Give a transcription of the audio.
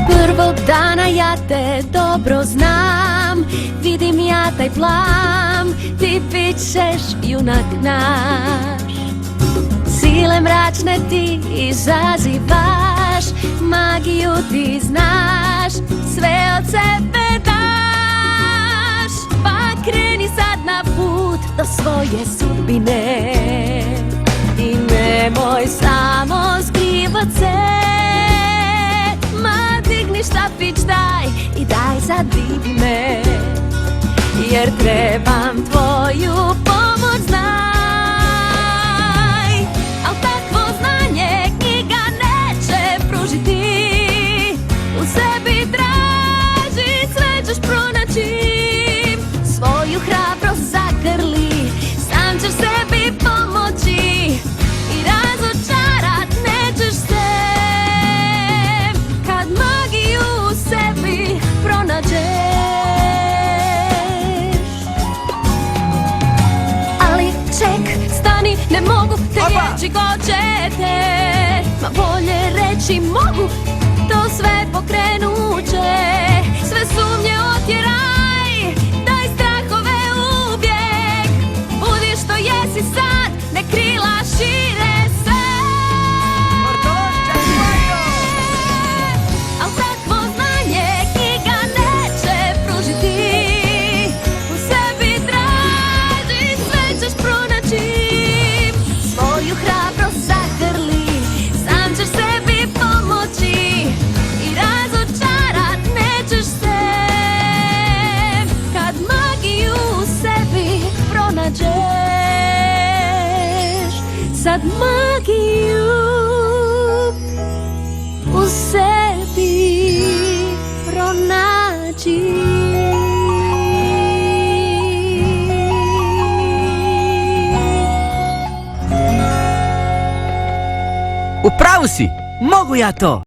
Prvog dana ja te dobro znam, vidim ja taj plam, ti bit ćeš junak naš. Sile mračne ti izazivaš, magiju ti znaš, sve od sebe daš. Pa kreni sad na put do svoje sudbine i nemoj samo skrivat se. Ma digni štapić daj i daj zadivi me, jer trebam tvoju pomoć, znaj. Al takvo znanje knjiga neće pružiti, u sebi traži, sve ćeš pronaći. Svoju hrabrost zagrli, sam ćeš sebi pomoći i razočarat nećeš se, kad magiju u sebi pronađeš. Ali ček, stani, ne mogu te riječi kočete, ma bolje reći mogu, to sve pokrenuće. Sve sumnje otjeraj, daj strahove uvijek, budi što jesi sad, ne krila šire se. Al takvo znanje knjiga neće pružiti, u sebi traži, sve ćeš pronaći. Svoju hrabrost zagrli, sam ćeš sebi pomoći i razočarat nećeš se, kad magiju u sebi pronađeš. Sad magiju u sebi pronađi. U pravu si, mogu ja to.